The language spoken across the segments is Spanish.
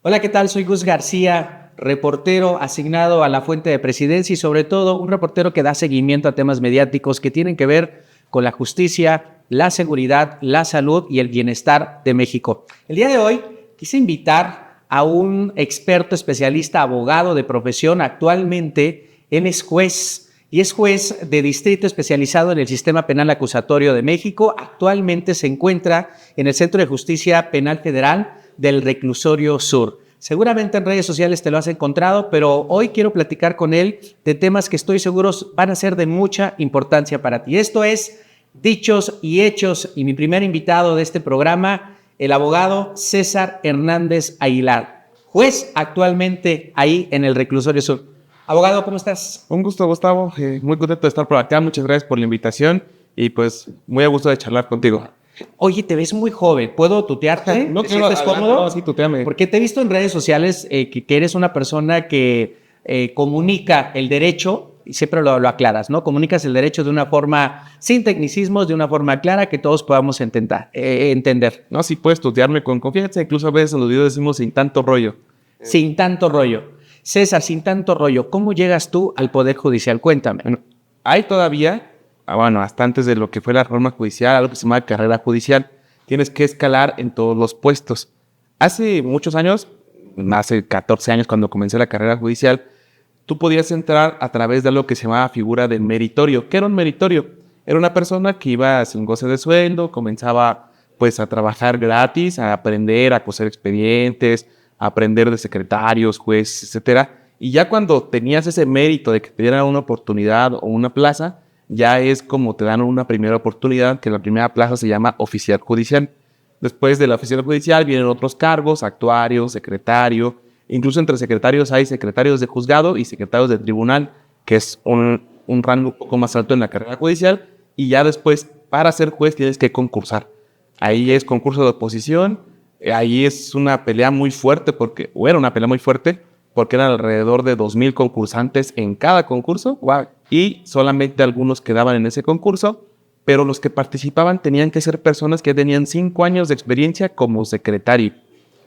Hola, ¿qué tal? Soy Gus García, reportero asignado a la Fuente de Presidencia y sobre todo un reportero que da seguimiento a temas mediáticos que tienen que ver con la justicia, la seguridad, la salud y el bienestar de México. El día de hoy quise invitar a un experto especialista, abogado de profesión. Actualmente él es juez y es juez de distrito especializado en el Sistema Penal Acusatorio de México. Actualmente se encuentra en el Centro de Justicia Penal Federal del Reclusorio Sur. Seguramente en redes sociales te lo has encontrado, pero hoy quiero platicar con él de temas que estoy seguro van a ser de mucha importancia para ti. Esto es Dichos y Hechos, y mi primer invitado de este programa, el abogado César Hernández Aguilar, juez actualmente ahí en el Reclusorio Sur. Abogado, ¿cómo estás? Un gusto, Gustavo. Muy contento de estar por acá. Muchas gracias por la invitación y pues muy a gusto de charlar contigo. Oye, te ves muy joven. ¿Puedo tutearte? No, ¿Te sientes cómodo? No, sí, tuteame. Porque te he visto en redes sociales que eres una persona que comunica el derecho, y siempre lo aclaras, ¿no? Comunicas el derecho de una forma sin tecnicismos, de una forma clara que todos podamos entender. No, sí puedes tutearme con confianza. Incluso a veces en los videos decimos sin tanto rollo. Sin tanto rollo. César, sin tanto rollo, ¿cómo llegas tú al Poder Judicial? Cuéntame. Bueno, hay todavía, hasta antes de lo que fue la reforma judicial, algo que se llama carrera judicial. Tienes que escalar en todos los puestos. Hace muchos años, hace 14 años cuando comencé la carrera judicial, tú podías entrar a través de algo que se llamaba figura del meritorio. ¿Qué era un meritorio? Era una persona que iba sin goce de sueldo, comenzaba pues a trabajar gratis, a aprender, a coser expedientes, a aprender de secretarios, jueces, etcétera. Y ya cuando tenías ese mérito de que te dieran una oportunidad o una plaza, ya es como te dan una primera oportunidad, que la primera plaza se llama oficial judicial. Después de la oficial judicial vienen otros cargos, actuario, secretario. Incluso entre secretarios hay secretarios de juzgado y secretarios de tribunal, que es un rango un poco más alto en la carrera judicial. Y ya después, para ser juez, tienes que concursar. Ahí es concurso de oposición. Ahí es una pelea muy fuerte, era una pelea muy fuerte, porque eran alrededor de 2,000 concursantes en cada concurso. Wow. Y solamente algunos quedaban en ese concurso, pero los que participaban tenían que ser personas que tenían 5 años de experiencia como secretario.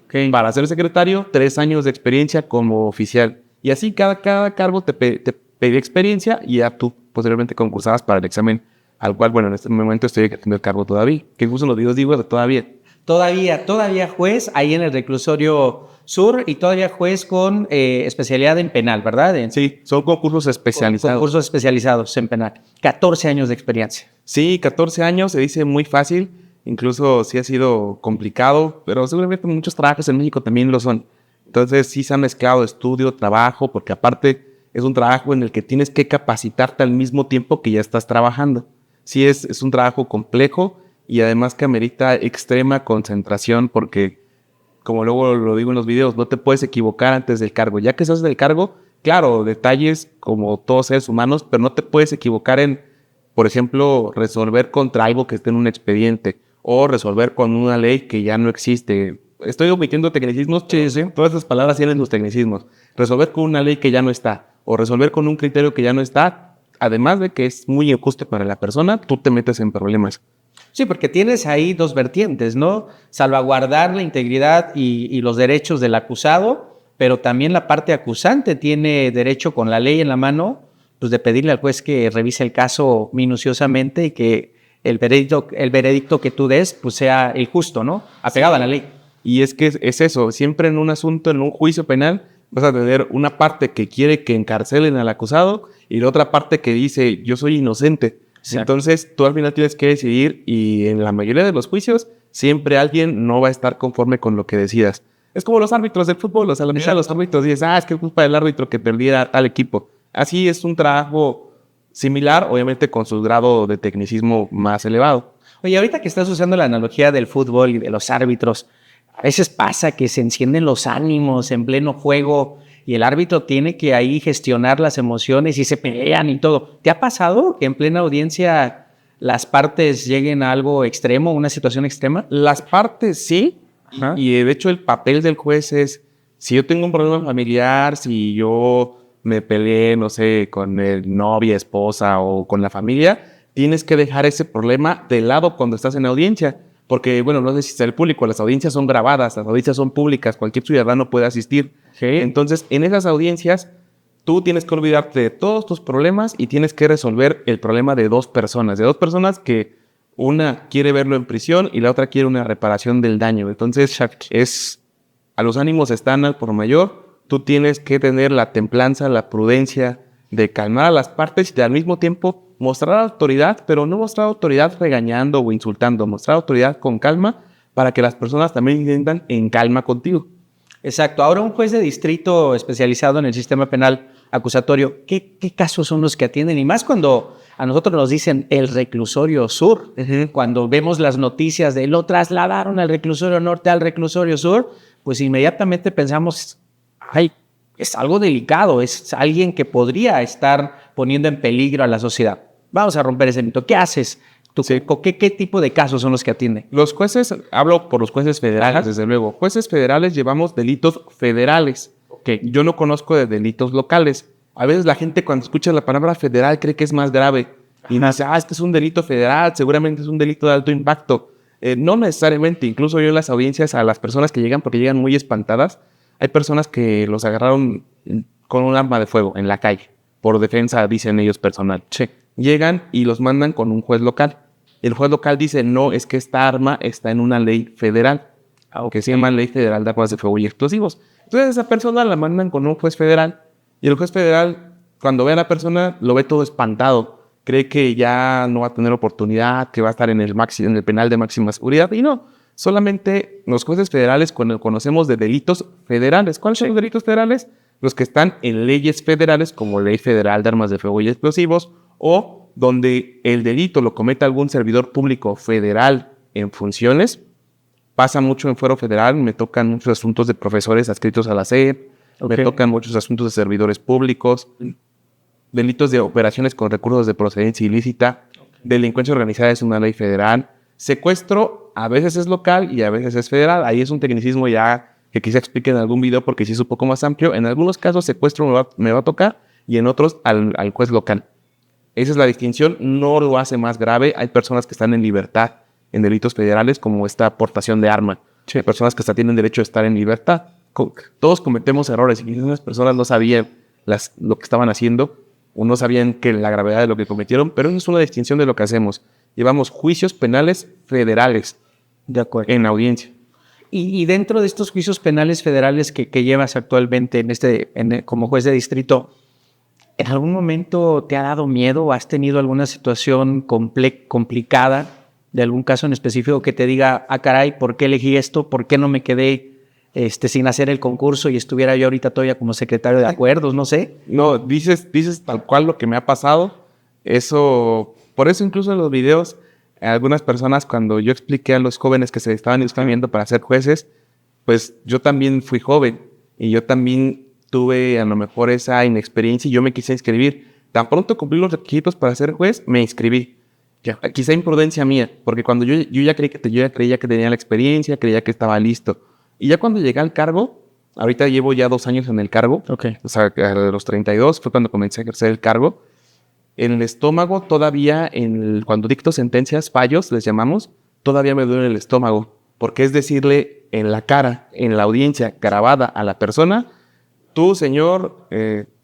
Okay. Para ser secretario, 3 años de experiencia como oficial. Y así cada cargo te pedía experiencia y ya tú posteriormente concursabas para el examen, al cual, bueno, en este momento estoy ejerciendo el cargo todavía. Que incluso en los videos digo de todavía. Todavía juez ahí en el Reclusorio Sur y todavía juez con especialidad en penal, ¿verdad? Sí, son concursos especializados. Concursos especializados en penal. 14 años de experiencia. Sí, 14 años, se dice muy fácil, incluso sí ha sido complicado, pero seguramente muchos trabajos en México también lo son. Entonces sí se ha mezclado estudio, trabajo, porque aparte es un trabajo en el que tienes que capacitarte al mismo tiempo que ya estás trabajando. Sí es un trabajo complejo y además que amerita extrema concentración porque, como luego lo digo en los videos, no te puedes equivocar antes del cargo. Ya que estás del cargo, claro, detalles como todos seres humanos, pero no te puedes equivocar en, por ejemplo, resolver contra algo que esté en un expediente o resolver con una ley que ya no existe. Estoy omitiendo tecnicismos, sí. Todas esas palabras tienen los tecnicismos. Resolver con una ley que ya no está o resolver con un criterio que ya no está, además de que es muy injusto para la persona, tú te metes en problemas. Sí, porque tienes ahí dos vertientes, ¿no? Salvaguardar la integridad y los derechos del acusado, pero también la parte acusante tiene derecho con la ley en la mano, pues de pedirle al juez que revise el caso minuciosamente y que el veredicto que tú des, pues sea el justo, ¿no? Apegado a la ley. Y es que es eso, siempre en un asunto, en un juicio penal, vas a tener una parte que quiere que encarcelen al acusado y la otra parte que dice, yo soy inocente. Exacto. Entonces, tú al final tienes que decidir y en la mayoría de los juicios, siempre alguien no va a estar conforme con lo que decidas. Es como los árbitros del fútbol, o sea, la mitad de los árbitros dices, es que es culpa del árbitro que perdiera tal equipo. Así es un trabajo similar, obviamente con su grado de tecnicismo más elevado. Oye, ahorita que estás usando la analogía del fútbol y de los árbitros, a veces pasa que se encienden los ánimos en pleno juego y el árbitro tiene que ahí gestionar las emociones y se pelean y todo. ¿Te ha pasado que en plena audiencia las partes lleguen a algo extremo, una situación extrema? Las partes sí. Ajá. Y de hecho el papel del juez es, si yo tengo un problema familiar, si yo me peleé, no sé, con el novia, esposa o con la familia, tienes que dejar ese problema de lado cuando estás en audiencia. porque, bueno, no sé si está el público, las audiencias son grabadas, las audiencias son públicas, cualquier ciudadano puede asistir. Sí. Entonces, en esas audiencias, tú tienes que olvidarte de todos tus problemas y tienes que resolver el problema de dos personas que una quiere verlo en prisión y la otra quiere una reparación del daño. Entonces, a los ánimos están al por mayor, tú tienes que tener la templanza, la prudencia de calmar a las partes y al mismo tiempo mostrar autoridad, pero no mostrar autoridad regañando o insultando, mostrar autoridad con calma para que las personas también sientan en calma contigo. Exacto. Ahora, un juez de distrito especializado en el sistema penal acusatorio, ¿qué casos son los que atienden? Y más cuando a nosotros nos dicen el reclusorio sur, cuando vemos las noticias de lo trasladaron al reclusorio norte al reclusorio sur, pues inmediatamente pensamos, ay, es algo delicado, es alguien que podría estar poniendo en peligro a la sociedad. Vamos a romper ese mito. ¿Qué haces? Sí. ¿Qué tipo de casos son los que atienden? Los jueces, hablo por los jueces federales, desde luego. Jueces federales llevamos delitos federales, que yo no conozco de delitos locales. A veces la gente cuando escucha la palabra federal cree que es más grave y dice, este es un delito federal, seguramente es un delito de alto impacto. No necesariamente, incluso yo en las audiencias a las personas que llegan, porque llegan muy espantadas, hay personas que los agarraron con un arma de fuego en la calle, por defensa, dicen ellos, personal. Sí. Llegan y los mandan con un juez local. El juez local dice, no, es que esta arma está en una ley federal, que se llama Ley Federal de Armas de Fuego y Explosivos. Entonces esa persona la mandan con un juez federal y el juez federal, cuando ve a la persona, lo ve todo espantado. Cree que ya no va a tener oportunidad, que va a estar en el penal de máxima seguridad. Y no, solamente los jueces federales conocemos de delitos federales. ¿Cuáles son los delitos federales? Los que están en leyes federales, como Ley Federal de Armas de Fuego y Explosivos, o donde el delito lo cometa algún servidor público federal en funciones. Pasa mucho en fuero federal, me tocan muchos asuntos de profesores adscritos a la SEP, me tocan muchos asuntos de servidores públicos, delitos de operaciones con recursos de procedencia ilícita, delincuencia organizada es una ley federal, secuestro a veces es local y a veces es federal. Ahí es un tecnicismo ya que quizá explique en algún video porque sí es un poco más amplio. En algunos casos secuestro me va a tocar y en otros al juez local. Esa es la distinción, no lo hace más grave. Hay personas que están en libertad en delitos federales como esta aportación de arma. Sí. Hay personas que hasta tienen derecho a estar en libertad. Todos cometemos errores y esas personas no sabían lo que estaban haciendo o no sabían que la gravedad de lo que cometieron, pero esa es una distinción de lo que hacemos. Llevamos juicios penales federales en audiencia. Y dentro de estos juicios penales federales que llevas actualmente como juez de distrito, ¿en algún momento te ha dado miedo o has tenido alguna situación complicada de algún caso en específico que te diga, caray, ¿por qué elegí esto? ¿Por qué no me quedé sin hacer el concurso y estuviera yo ahorita todavía como secretario de acuerdos? No sé. No, dices tal cual lo que me ha pasado. Por eso incluso en los videos, algunas personas cuando yo expliqué a los jóvenes que se estaban inscribiendo para ser jueces, pues yo también fui joven y yo también tuve a lo mejor esa inexperiencia y yo me quise inscribir. Tan pronto cumplí los requisitos para ser juez, me inscribí. Quizá imprudencia mía, porque cuando yo ya creía que tenía la experiencia, creía que estaba listo. Y ya cuando llegué al cargo, ahorita llevo ya 2 años en el cargo, o sea, a los 32 fue cuando comencé a ejercer el cargo. En el estómago todavía, cuando dicto sentencias, fallos, les llamamos, todavía me duele el estómago, porque es decirle en la cara, en la audiencia grabada a la persona, tú, señor,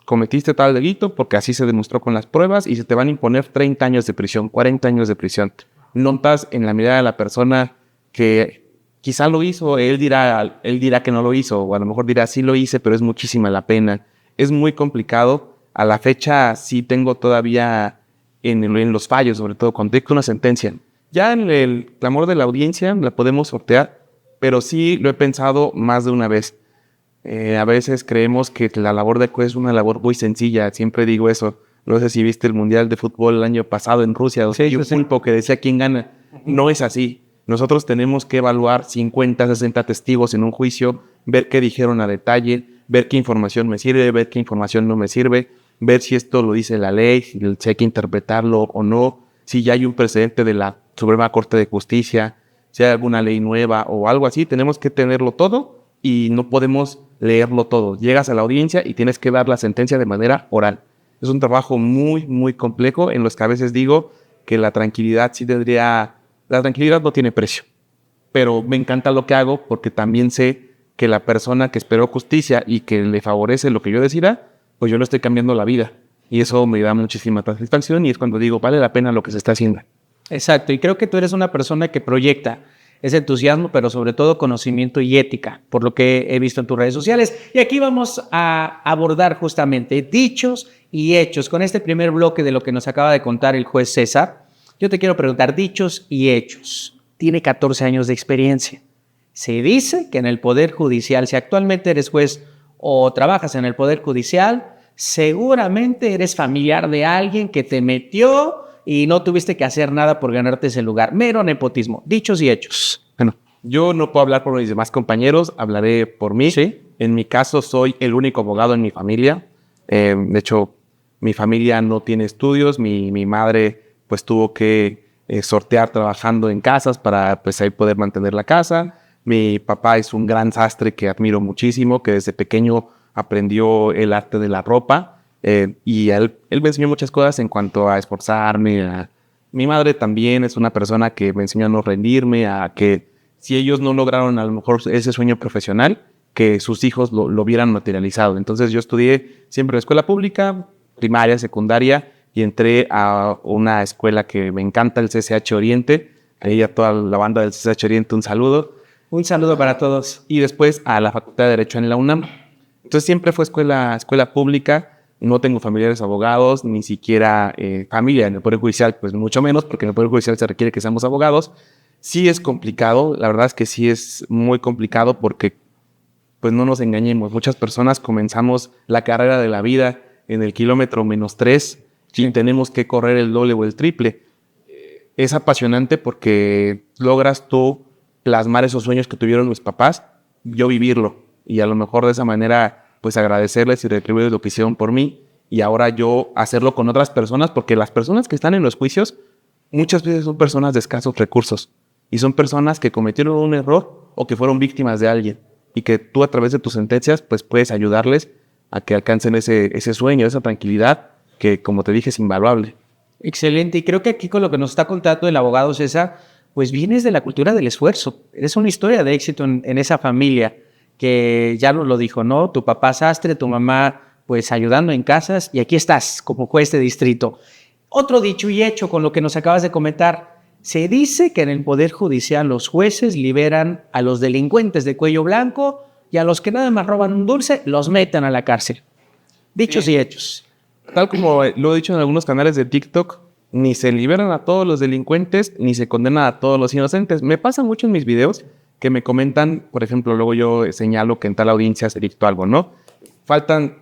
cometiste tal delito porque así se demostró con las pruebas y se te van a imponer 30 años de prisión, 40 años de prisión. Notas en la mirada de la persona que quizá lo hizo, él dirá que no lo hizo, o a lo mejor dirá sí lo hice, pero es muchísima la pena. Es muy complicado. A la fecha sí tengo todavía en los fallos, sobre todo cuando dicto una sentencia. Ya en el clamor de la audiencia la podemos sortear, pero sí lo he pensado más de una vez. A veces creemos que la labor de juez es una labor muy sencilla, siempre digo eso. No sé si viste el Mundial de Fútbol el año pasado en Rusia, donde hay un pulpo que decía quién gana. No es así. Nosotros tenemos que evaluar 50, 60 testigos en un juicio, ver qué dijeron a detalle, ver qué información me sirve, ver qué información no me sirve, ver si esto lo dice la ley, si hay que interpretarlo o no, si ya hay un precedente de la Suprema Corte de Justicia, si hay alguna ley nueva o algo así. Tenemos que tenerlo todo y no podemos leerlo todo. Llegas a la audiencia y tienes que dar la sentencia de manera oral. Es un trabajo muy, muy complejo en los que a veces digo que la tranquilidad no tiene precio. pero me encanta lo que hago porque también sé que la persona que esperó justicia y que le favorece lo que yo decida, pues yo le estoy cambiando la vida. Y eso me da muchísima satisfacción y es cuando digo, vale la pena lo que se está haciendo. Exacto, y creo que tú eres una persona que proyecta ese entusiasmo, pero sobre todo conocimiento y ética, por lo que he visto en tus redes sociales. Y aquí vamos a abordar justamente dichos y hechos. Con este primer bloque de lo que nos acaba de contar el juez César, yo te quiero preguntar dichos y hechos. Tiene 14 años de experiencia. Se dice que en el Poder Judicial, si actualmente eres juez o trabajas en el Poder Judicial, seguramente eres familiar de alguien que te metió y no tuviste que hacer nada por ganarte ese lugar. Mero nepotismo. Dichos y hechos. Bueno, yo no puedo hablar por mis demás compañeros, hablaré por mí. ¿Sí? En mi caso, soy el único abogado en mi familia. De hecho, mi familia no tiene estudios. Mi madre pues tuvo que sortear trabajando en casas para pues ahí poder mantener la casa. Mi papá es un gran sastre que admiro muchísimo, que desde pequeño aprendió el arte de la ropa. Y él me enseñó muchas cosas en cuanto a esforzarme. Mi madre también es una persona que me enseñó a no rendirme, a que si ellos no lograron a lo mejor ese sueño profesional, que sus hijos lo vieran materializado. Entonces yo estudié siempre en escuela pública, primaria, secundaria, y entré a una escuela que me encanta, el CCH Oriente. Ahí a toda la banda del CCH Oriente un saludo. Un saludo para todos. Y después a la Facultad de Derecho en la UNAM. Entonces siempre fue escuela pública. No tengo familiares abogados, ni siquiera familia en el Poder Judicial, pues mucho menos, porque en el Poder Judicial se requiere que seamos abogados. Sí es complicado, la verdad es que sí es muy complicado porque, pues no nos engañemos, muchas personas comenzamos la carrera de la vida en el kilómetro -3 y tenemos que correr el doble o el triple. Es apasionante porque logras tú plasmar esos sueños que tuvieron mis papás, yo vivirlo, y a lo mejor de esa manera pues agradecerles y retribuirles lo que hicieron por mí y ahora yo hacerlo con otras personas, porque las personas que están en los juicios muchas veces son personas de escasos recursos y son personas que cometieron un error o que fueron víctimas de alguien y que tú a través de tus sentencias pues puedes ayudarles a que alcancen ese sueño, esa tranquilidad que, como te dije, es invaluable. Excelente, y creo que aquí con lo que nos está contando el abogado César, pues vienes de la cultura del esfuerzo. Eres una historia de éxito en esa familia que ya nos lo dijo, ¿no? Tu papá sastre, tu mamá pues ayudando en casas y aquí estás como juez de distrito. Otro dicho y hecho con lo que nos acabas de comentar, se dice que en el Poder Judicial los jueces liberan a los delincuentes de cuello blanco y a los que nada más roban un dulce los meten a la cárcel. Dichos y hechos. Tal como lo he dicho en algunos canales de TikTok, ni se liberan a todos los delincuentes, ni se condenan a todos los inocentes. Me pasa mucho en mis videos que me comentan, por ejemplo, luego yo señalo que en tal audiencia se dictó algo, ¿no?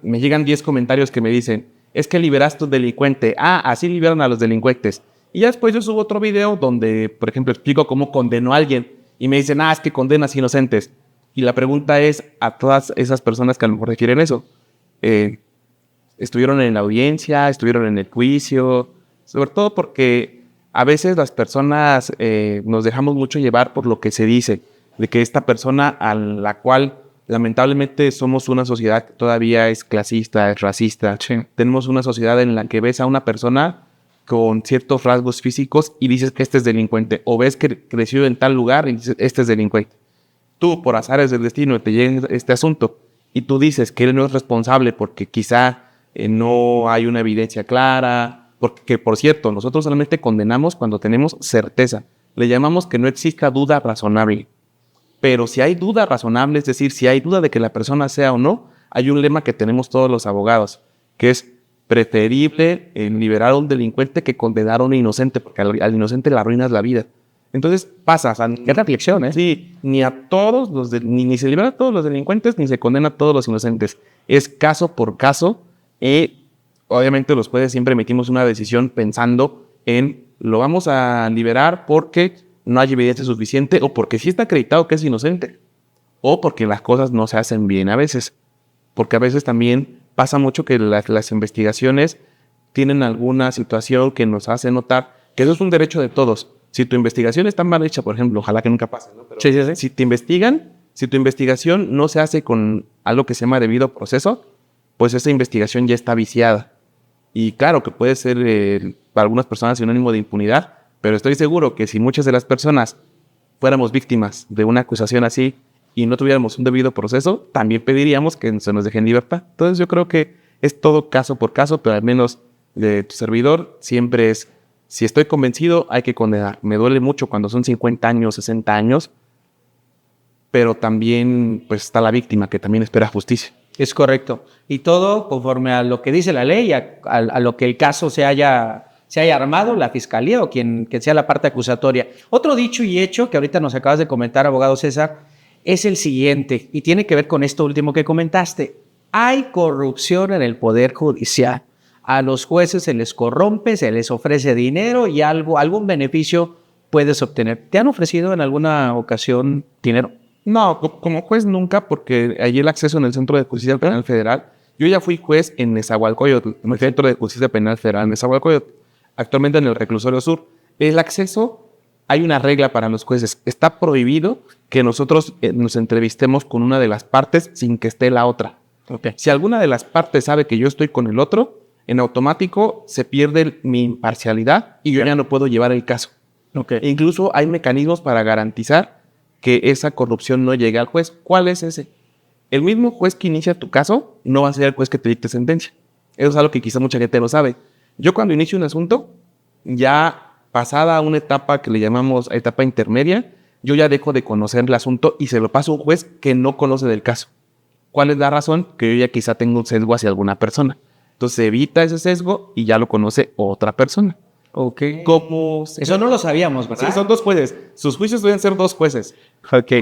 Me llegan 10 comentarios que me dicen, es que liberaste a un delincuente. Ah, así liberan a los delincuentes. Y ya después yo subo otro video donde, por ejemplo, explico cómo condenó a alguien. Y me dicen, es que condenas inocentes. Y la pregunta es a todas esas personas que a lo mejor refieren eso. ¿Estuvieron en la audiencia? ¿Estuvieron en el juicio? Sobre todo porque a veces las personas nos dejamos mucho llevar por lo que se dice, de que esta persona a la cual lamentablemente somos una sociedad que todavía es clasista, es racista. Sí. Tenemos una sociedad en la que ves a una persona con ciertos rasgos físicos y dices que este es delincuente, o ves que creció en tal lugar y dices este es delincuente. Tú, por azares del destino, te llega este asunto y tú dices que él no es responsable porque quizá no hay una evidencia clara, porque, por cierto, nosotros solamente condenamos cuando tenemos certeza. Le llamamos que no exista duda razonable. Pero si hay duda razonable, es decir, si hay duda de que la persona sea o no, hay un lema que tenemos todos los abogados, que es preferible liberar a un delincuente que condenar a un inocente, porque al inocente le arruinas la vida. Entonces pasa, o sea, qué reflexión, ¿eh? Sí, ni se libera a todos los delincuentes, ni se condena a todos los inocentes. Es caso por caso. Obviamente los jueces siempre emitimos una decisión pensando en lo vamos a liberar porque no hay evidencia suficiente o porque sí está acreditado que es inocente o porque las cosas no se hacen bien a veces. Porque a veces también pasa mucho que las investigaciones tienen alguna situación que nos hace notar que eso es un derecho de todos. Si tu investigación está mal hecha, por ejemplo, ojalá que nunca pase, ¿no? Pero sí. Si te investigan, si tu investigación no se hace con algo que se llama debido proceso, pues esa investigación ya está viciada. Y claro que puede ser para algunas personas sinónimo de impunidad, pero estoy seguro que si muchas de las personas fuéramos víctimas de una acusación así y no tuviéramos un debido proceso, también pediríamos que se nos deje en libertad. Entonces yo creo que es todo caso por caso, pero al menos de tu servidor siempre es, si estoy convencido, hay que condenar. Me duele mucho cuando son 50 años, 60 años, pero también pues está la víctima que también espera justicia. Es correcto. Y todo conforme a lo que dice la ley, a lo que el caso se haya armado, la fiscalía o quien sea la parte acusatoria. Otro dicho y hecho que ahorita nos acabas de comentar, abogado César, es el siguiente, y tiene que ver con esto último que comentaste. Hay corrupción en el Poder Judicial. A los jueces se les corrompe, se les ofrece dinero y algún beneficio puedes obtener. ¿Te han ofrecido en alguna ocasión dinero? No, como juez nunca, porque allí el acceso en el Centro de Justicia Penal Federal, yo ya fui juez en Nezahualcóyotl, en el Centro de Justicia Penal Federal en Nezahualcóyotl, actualmente en el Reclusorio Sur. El acceso, hay una regla para los jueces, está prohibido que nosotros nos entrevistemos con una de las partes sin que esté la otra. Okay. Si alguna de las partes sabe que yo estoy con el otro, en automático se pierde mi imparcialidad y yo ya no puedo llevar el caso. Okay. E incluso hay mecanismos para garantizar que esa corrupción no llegue al juez. ¿Cuál es ese? El mismo juez que inicia tu caso no va a ser el juez que te dicte sentencia. Eso es algo que quizá mucha gente no sabe. Yo cuando inicio un asunto, ya pasada una etapa que le llamamos etapa intermedia, yo ya dejo de conocer el asunto y se lo paso a un juez que no conoce del caso. ¿Cuál es la razón? Que yo ya quizá tengo un sesgo hacia alguna persona. Entonces se evita ese sesgo y ya lo conoce otra persona. Ok. Eso no lo sabíamos, ¿verdad? Sí, son dos jueces. Sus juicios deben ser dos jueces. Ok.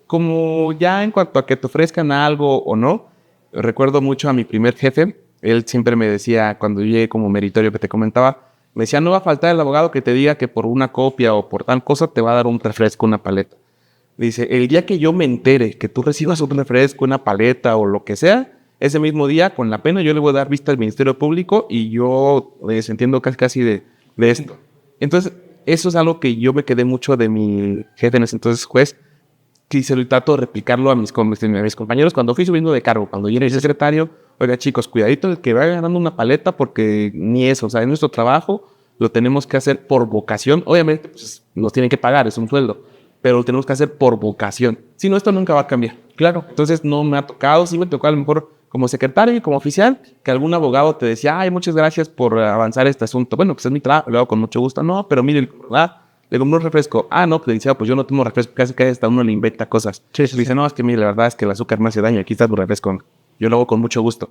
Como ya en cuanto a que te ofrezcan algo o no, recuerdo mucho a mi primer jefe. Él siempre me decía, cuando yo llegué como meritorio que te comentaba, me decía, no va a faltar el abogado que te diga que por una copia o por tal cosa te va a dar un refresco, una paleta. Dice, el día que yo me entere que tú recibas un refresco, una paleta o lo que sea, ese mismo día, con la pena, yo le voy a dar vista al Ministerio Público y yo entiendo casi de esto. Entonces, eso es algo que yo me quedé mucho de mi jefe en ese entonces juez, que se lo trato de replicarlo a mis compañeros cuando fui subiendo de cargo, cuando yo era el secretario. Oiga, chicos, cuidadito el que vaya ganando una paleta porque ni eso, o sea, en nuestro trabajo lo tenemos que hacer por vocación. Obviamente, pues, nos tienen que pagar, es un sueldo, pero lo tenemos que hacer por vocación. Si no, esto nunca va a cambiar. Claro. Entonces, no me ha tocado, sí me tocó a lo mejor como secretario y como oficial, que algún abogado te decía, ay, muchas gracias por avanzar este asunto. Bueno, pues es mi trabajo, lo hago con mucho gusto. No, pero mire, ¿verdad? Le compré un refresco. Ah, no, pues le decía, pues yo no tomo refresco, casi hasta uno le inventa cosas. Sí. Dice, no, es que mire, la verdad es que el azúcar me hace daño, aquí está tu refresco. Yo lo hago con mucho gusto.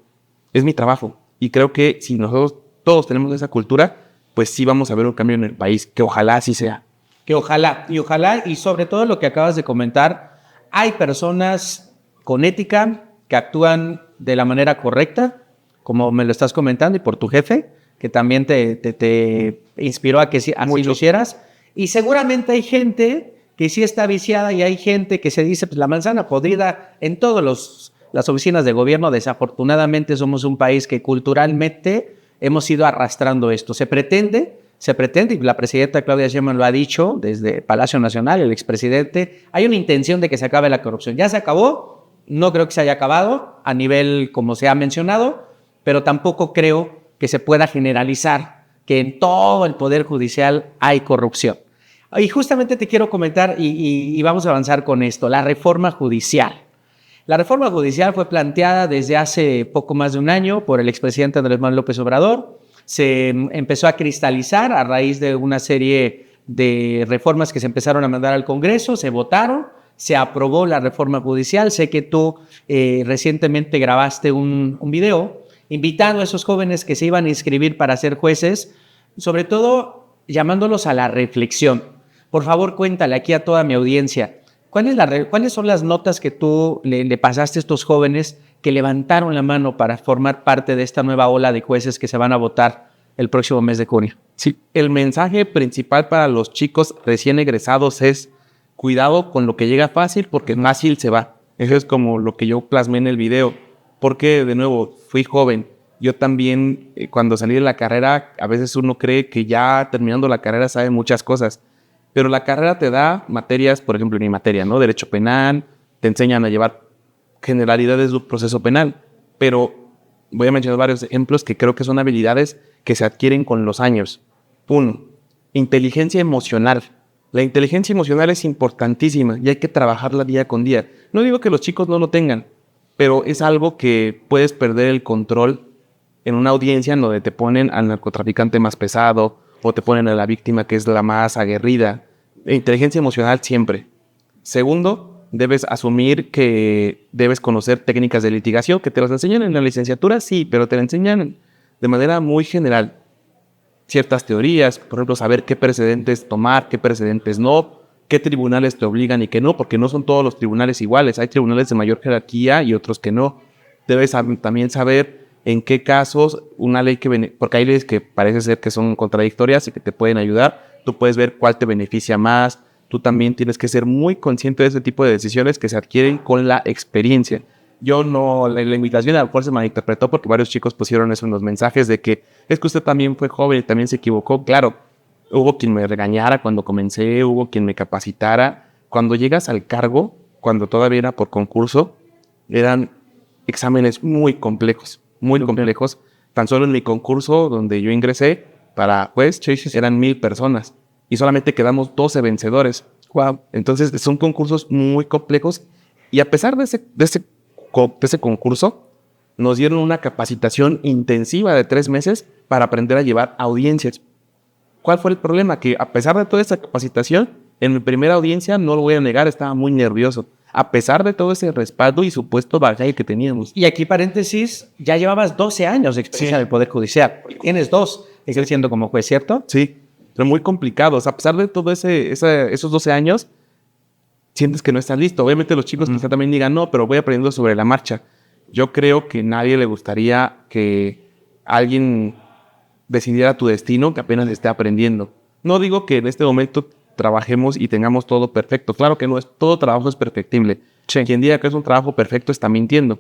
Es mi trabajo. Y creo que si nosotros todos tenemos esa cultura, pues sí vamos a ver un cambio en el país, que ojalá así sea. Que ojalá, y sobre todo lo que acabas de comentar, hay personas con ética que actúan de la manera correcta, como me lo estás comentando, y por tu jefe, que también te inspiró a que así lo hicieras. Y seguramente hay gente que sí está viciada y hay gente que se dice, pues la manzana podrida en todas las oficinas de gobierno. Desafortunadamente somos un país que culturalmente hemos ido arrastrando esto. Se pretende, y la presidenta Claudia Sheinbaum lo ha dicho desde Palacio Nacional, el expresidente, hay una intención de que se acabe la corrupción. Ya se acabó, no creo que se haya acabado a nivel como se ha mencionado, pero tampoco creo que se pueda generalizar que en todo el Poder Judicial hay corrupción. Y justamente te quiero comentar, y vamos a avanzar con esto, la reforma judicial. La reforma judicial fue planteada desde hace poco más de un año por el expresidente Andrés Manuel López Obrador. Se empezó a cristalizar a raíz de una serie de reformas que se empezaron a mandar al Congreso, se votaron, se aprobó la reforma judicial. Sé que tú recientemente grabaste un video invitando a esos jóvenes que se iban a inscribir para ser jueces, sobre todo llamándolos a la reflexión. Por favor, cuéntale aquí a toda mi audiencia, ¿cuáles son las notas que tú le pasaste a estos jóvenes que levantaron la mano para formar parte de esta nueva ola de jueces que se van a votar el próximo mes de junio? Sí, el mensaje principal para los chicos recién egresados es cuidado con lo que llega fácil porque fácil se va. Eso es como lo que yo plasmé en el video. Porque, de nuevo, fui joven. Yo también, cuando salí de la carrera, a veces uno cree que ya terminando la carrera sabe muchas cosas. Pero la carrera te da materias, por ejemplo, en mi materia, ¿no? Derecho penal, te enseñan a llevar generalidades de un proceso penal. Pero voy a mencionar varios ejemplos que creo que son habilidades que se adquieren con los años. 1. Inteligencia emocional. La inteligencia emocional es importantísima y hay que trabajarla día con día. No digo que los chicos no lo tengan, pero es algo que puedes perder el control en una audiencia en donde te ponen al narcotraficante más pesado o te ponen a la víctima que es la más aguerrida. Inteligencia emocional siempre. Segundo, debes asumir que debes conocer técnicas de litigación, que te las enseñan en la licenciatura, sí, pero te las enseñan de manera muy general. Ciertas teorías, por ejemplo, saber qué precedentes tomar, qué precedentes no, qué tribunales te obligan y qué no, porque no son todos los tribunales iguales. Hay tribunales de mayor jerarquía y otros que no. Debes también saber en qué casos una ley porque hay leyes que parece ser que son contradictorias y que te pueden ayudar. Tú puedes ver cuál te beneficia más. Tú también tienes que ser muy consciente de ese tipo de decisiones que se adquieren con la experiencia. Yo no, la invitación a lo mejor se malinterpretó porque varios chicos pusieron eso en los mensajes de que es que usted también fue joven y también se equivocó. Claro, hubo quien me regañara cuando comencé, hubo quien me capacitara. Cuando llegas al cargo, cuando todavía era por concurso, eran exámenes muy complejos, muy complejos. Tan solo en mi concurso donde yo ingresé para juez, eran 1,000 personas y solamente quedamos 12 vencedores. Wow. Entonces son concursos muy complejos y a pesar de ese concurso, nos dieron una capacitación intensiva de 3 meses para aprender a llevar audiencias. ¿Cuál fue el problema? Que a pesar de toda esa capacitación, en mi primera audiencia, no lo voy a negar, estaba muy nervioso. A pesar de todo ese respaldo y supuesto bagaje que teníamos. Y aquí, paréntesis, ya llevabas 12 años de experiencia en el Poder Judicial. Tienes 2 ejerciendo como juez, ¿cierto? Sí, pero muy complicados. A pesar de todo esos 12 años, sientes que no estás listo. Obviamente los chicos quizá también digan, no, pero voy aprendiendo sobre la marcha. Yo creo que a nadie le gustaría que alguien decidiera tu destino que apenas esté aprendiendo. No digo que en este momento trabajemos y tengamos todo perfecto. Claro que no es, todo trabajo es perfectible. Sí. Quien diga que es un trabajo perfecto está mintiendo.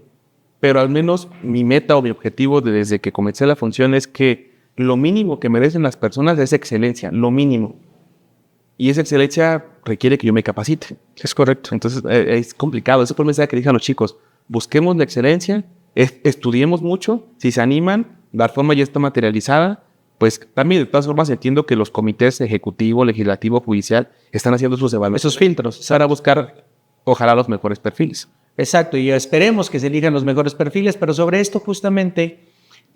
Pero al menos mi meta o mi objetivo desde que comencé la función es que lo mínimo que merecen las personas es excelencia, lo mínimo. Y esa excelencia requiere que yo me capacite. Es correcto. Entonces es complicado. Ese fue el mensaje que dije a los chicos. Busquemos la excelencia, estudiemos mucho. Si se animan, la forma ya está materializada. Pues también de todas formas entiendo que los comités ejecutivo, legislativo, judicial están haciendo sus evaluaciones. Esos filtros. Para buscar, ojalá, los mejores perfiles. Exacto, y esperemos que se elijan los mejores perfiles, pero sobre esto justamente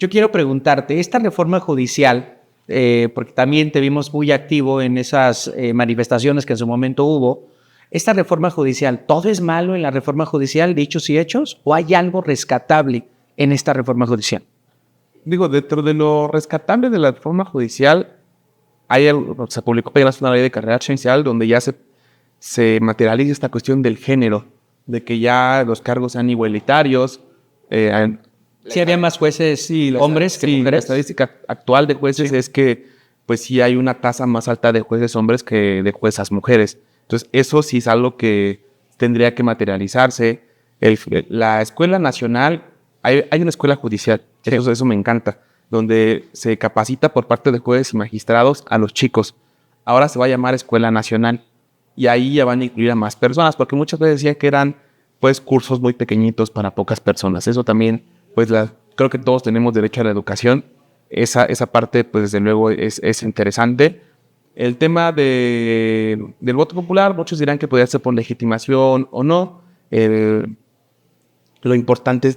yo quiero preguntarte, esta reforma judicial, porque también te vimos muy activo en esas manifestaciones que en su momento hubo, esta reforma judicial, ¿todo es malo en la reforma judicial, dichos y hechos, o hay algo rescatable en esta reforma judicial? Digo, dentro de lo rescatable de la reforma judicial, se publicó apenas una ley de carrera judicial donde ya se materializa esta cuestión del género, de que ya los cargos sean igualitarios. Sí, había más jueces hombres que mujeres. La estadística actual de jueces es que pues sí hay una tasa más alta de jueces hombres que de juezas mujeres. Entonces, eso sí es algo que tendría que materializarse. La Escuela Nacional, hay una escuela judicial, eso me encanta, donde se capacita por parte de jueces y magistrados a los chicos. Ahora se va a llamar Escuela Nacional y ahí ya van a incluir a más personas, porque muchas veces decían que eran pues cursos muy pequeñitos para pocas personas. Eso también, pues creo que todos tenemos derecho a la educación. Esa parte, pues desde luego es interesante. El tema del voto popular, muchos dirán que podría ser por legitimación o no. Lo importante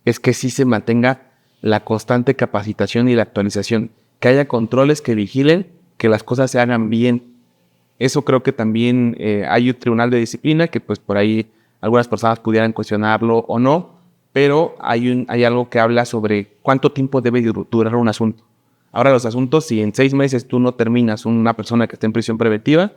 es que sí se mantenga la constante capacitación y la actualización, que haya controles que vigilen que las cosas se hagan bien. Eso creo que también hay un tribunal de disciplina que pues por ahí algunas personas pudieran cuestionarlo o no, pero hay algo que habla sobre cuánto tiempo debe durar un asunto. Ahora los asuntos, si en 6 meses tú no terminas una persona que esté en prisión preventiva,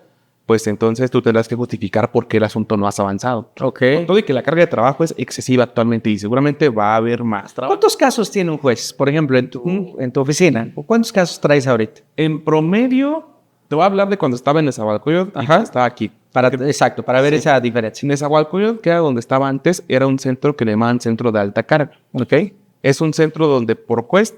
pues entonces tú tendrás que justificar por qué el asunto no has avanzado. Ok. Con todo y que la carga de trabajo es excesiva actualmente y seguramente va a haber más trabajo. ¿Cuántos casos tiene un juez, por ejemplo, en tu oficina? ¿Cuántos casos traes ahorita? En promedio, te voy a hablar de cuando estaba en Nezahualcóyotl y cuando estaba aquí. Exacto, para ver esa diferencia. Nezahualcóyotl, que era donde estaba antes, era un centro que le llamaban centro de alta carga. Ok. Es un centro donde por juez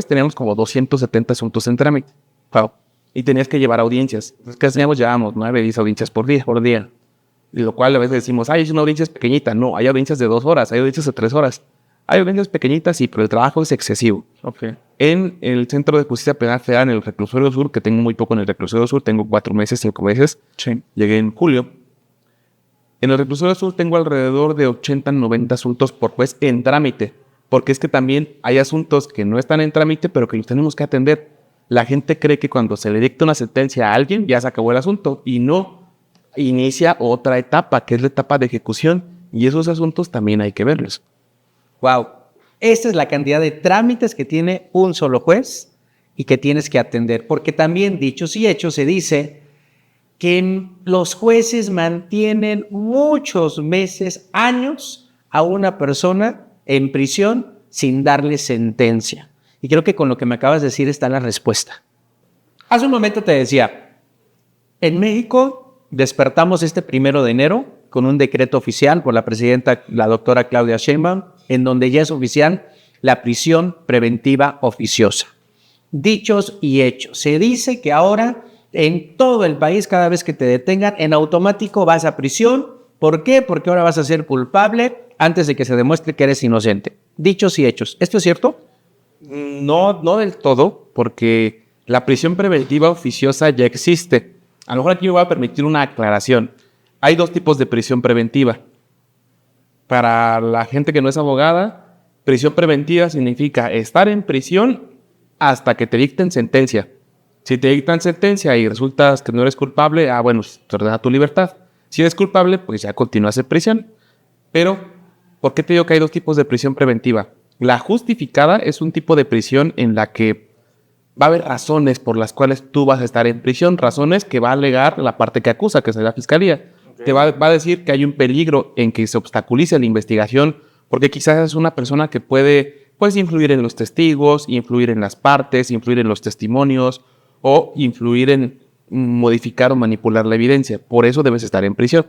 teníamos como 270 asuntos en trámite. Wow. Y tenías que llevar audiencias. Entonces, ¿qué hacíamos? Llevábamos 9, 10 audiencias por día. Y lo cual a veces decimos, es una audiencia pequeñita. No, hay audiencias de 2 horas, hay audiencias de 3 horas. Hay audiencias pequeñitas, sí, pero el trabajo es excesivo. Okay. En el Centro de Justicia Penal Federal, en el Reclusorio Sur, que tengo muy poco en el Reclusorio Sur, tengo 4 meses, 5 meses, Sí. llegué en julio. En el Reclusorio Sur tengo alrededor de 80, 90 asuntos por juez en trámite, porque es que también hay asuntos que no están en trámite, pero que los tenemos que atender. La gente cree que cuando se le dicta una sentencia a alguien, ya se acabó el asunto, y no, inicia otra etapa, que es la etapa de ejecución, y esos asuntos también hay que verlos. Wow. Esta es la cantidad de trámites que tiene un solo juez y que tienes que atender, porque también, dichos y hechos, se dice que los jueces mantienen muchos meses, años, a una persona en prisión sin darle sentencia. Y creo que con lo que me acabas de decir está la respuesta. Hace un momento te decía, en México despertamos este 1 de enero con un decreto oficial por la presidenta, la doctora Claudia Sheinbaum, en donde ya es oficial la prisión preventiva oficiosa. Dichos y hechos. Se dice que ahora en todo el país, cada vez que te detengan, en automático vas a prisión. ¿Por qué? Porque ahora vas a ser culpable antes de que se demuestre que eres inocente. Dichos y hechos. ¿Esto es cierto? No, no del todo, porque la prisión preventiva oficiosa ya existe. A lo mejor aquí me voy a permitir una aclaración. Hay 2 tipos de prisión preventiva. Para la gente que no es abogada, prisión preventiva significa estar en prisión hasta que te dicten sentencia. Si te dictan sentencia y resultas que no eres culpable, bueno, te ordena tu libertad. Si eres culpable, pues ya continúas en prisión. Pero, ¿por qué te digo que hay 2 tipos de prisión preventiva? La justificada es un tipo de prisión en la que va a haber razones por las cuales tú vas a estar en prisión, razones que va a alegar la parte que acusa, que es la fiscalía. Okay. Te va a decir que hay un peligro en que se obstaculice la investigación, porque quizás es una persona que puede influir en los testigos, influir en las partes, influir en los testimonios, o influir en modificar o manipular la evidencia. Por eso debes estar en prisión.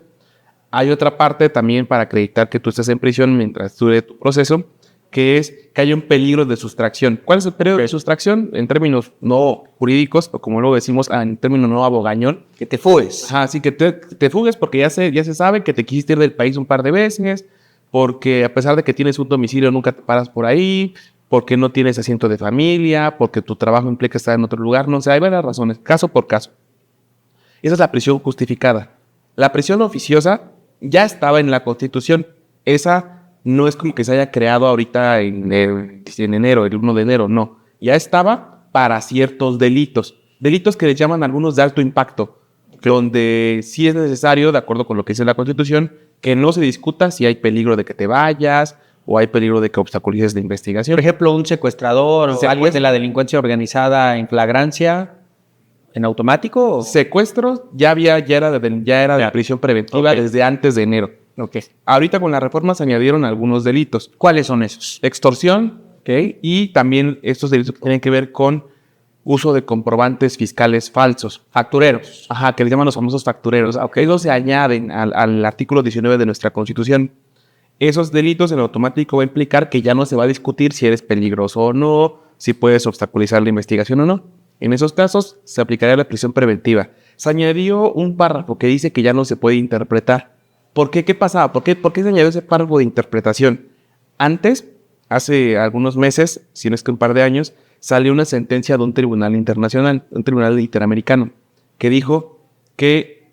Hay otra parte también para acreditar que tú estás en prisión mientras dure tu proceso, que es que hay un peligro de sustracción. ¿Cuál es el peligro de sustracción? En términos no jurídicos, o como luego decimos en términos no abogañol. Que te fugues. Así que te fugues porque ya se sabe que te quisiste ir del país un par de veces, porque a pesar de que tienes un domicilio nunca te paras por ahí, porque no tienes asiento de familia, porque tu trabajo implica estar en otro lugar, no sé, hay varias razones, caso por caso. Esa es la prisión justificada. La prisión oficiosa ya estaba en la Constitución. Esa no es como que se haya creado ahorita en enero, el 1 de enero, no. Ya estaba para ciertos delitos. Delitos que les llaman algunos de alto impacto, donde sí es necesario, de acuerdo con lo que dice la Constitución, que no se discuta si hay peligro de que te vayas o hay peligro de que obstaculices la investigación. Por ejemplo, un secuestrador o alguien de la delincuencia organizada en flagrancia, ¿en automático? Secuestros ya era de prisión preventiva desde antes de enero. Okay. Ahorita con la reforma se añadieron algunos delitos. ¿Cuáles son esos? Extorsión, y también estos delitos que tienen que ver con uso de comprobantes fiscales falsos. Factureros. Ajá, que les llaman los famosos factureros. Aunque ellos se añaden al artículo 19 de nuestra Constitución. Esos delitos en automático va a implicar que ya no se va a discutir si eres peligroso o no, si puedes obstaculizar la investigación o no. En esos casos se aplicaría la prisión preventiva. Se añadió un párrafo que dice que ya no se puede interpretar. ¿Por qué? ¿Qué pasaba? ¿Por qué se añadió ese párrafo de interpretación? Antes, hace algunos meses, si no es que un par de años, salió una sentencia de un tribunal internacional, un tribunal interamericano, que dijo que